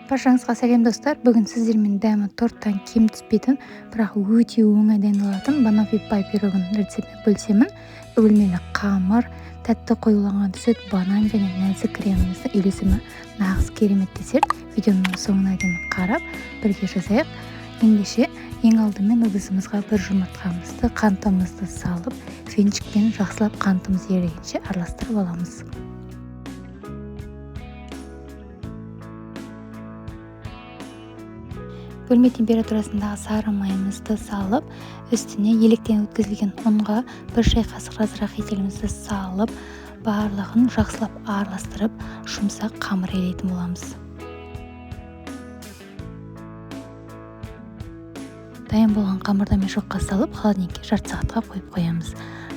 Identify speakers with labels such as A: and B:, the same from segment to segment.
A: Баршаңызға сәлем достар. Бүгін сіздермен дәмі торттан кем түспейтін, бірақ өте оңай дайындалатын банафи пай пирогын рецептін бөлсемін. Үгілмелі қамыр, тәтті қоюланған сүт, банан және нәзік креміміздің үйлесімі нағыз керемет десерт. Видеоның соңына дейін қарап, бірге жасайық. Ендеше ең алдымен ыдысымызға бір жұмыртқамызды, қантымызды салып, венчикпен жақсылап қантымыз ерігенше араластырып аламыз. Бөлме температурасындағы сары майымызды салып, үстіне електен өткізілген ұнға бір шай қасық разырақ етелімізді салып, барлығын жақсылап араластырып, жұмсақ қамыр елейтін боламыз. Дайын болған қамырды мешокқа салып, холодильникке жарты сағатқа қойып қоямыз.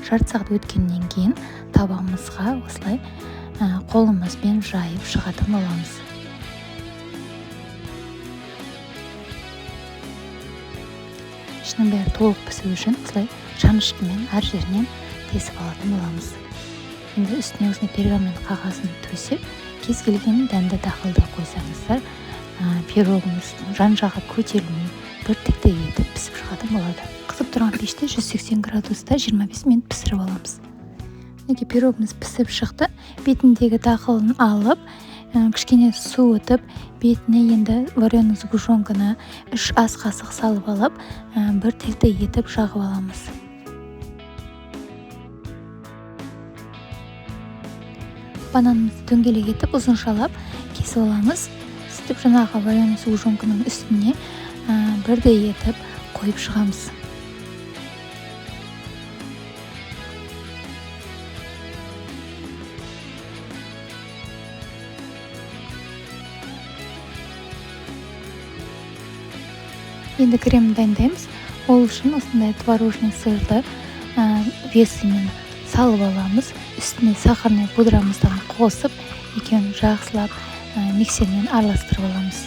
A: Жарты сағат өткеннен кейін табағымызға осылай қолымызбен жайып шығатын боламыз. Ішінің бәрі толық пісу үшін осылай шанышқымен әр жерінен тесіп алатын боламыз. Енді үстіне осындай пергамент қағазын төсеп, кез келген дәнді дақылды қойсаңыздар, пирогымыздың жан жағы көтерілмей, бір текті етіп пісіп шығатын болады. Қызып тұрған пеште 180 градуста 25 минут пісіріп аламыз. Неге пирогымыз пісіп шықты, бетіндегі дақылын алып, кішкене су өтіп, бетіне енді вареный сгущенканы 3 ас қасық салып алып, бір текті етіп жағып аламыз. Бананымызды дөңгелек етіп, ұзыншалап кесіп аламыз. Сөйтіп жаңағы вареный сгущенканың үстіне бірдей етіп қойып шығамыз. Енді кремін дайындаймыз. Ол үшін осындай творожный сырды весімен салып аламыз. Үстіне сахарный пудрамызды қосып, екеуін жақсылап миксермен араластырып аламыз.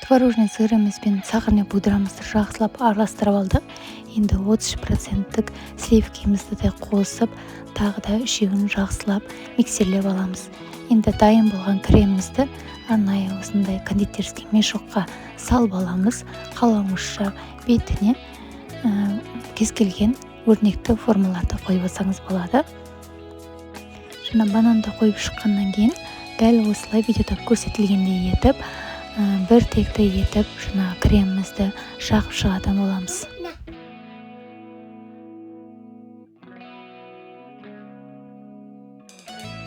A: Творожный сырымыз бен сахарный пудрамызды жақсылап араластырып алдық. Енді 30% сливкімізді де қосып, тағы да үшеуін жақсылап миксерлеп аламыз. Енді дайын болған кремімізді арнайы осындай кондитерский мешокқа салып аламыз. Қалауыңызша бетіне кез келген өрнекті формаларды қойып алсаңыз болады. Жаңа бананды қойып шыққаннан кейін дәл осылай видеода көрсетілгендей етіп, бір текті етіп, жаңа кремімізді жағып шығатын боламыз.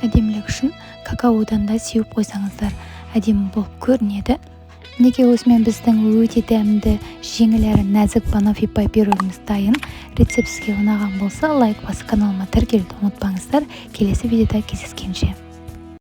A: Әдемілік үшін какаодан да сеуіп қойсаңыздар, әдемі болып көрінеді. Неге осымен біздің өте дәмді, жеңіл әрі нәзік банафи пай пирогымыз дайын. Рецепт сізге ұнаған болса, лайк басып каналыма тіркелуді ұмытпаңыздар. Келесі видеода кездескенше.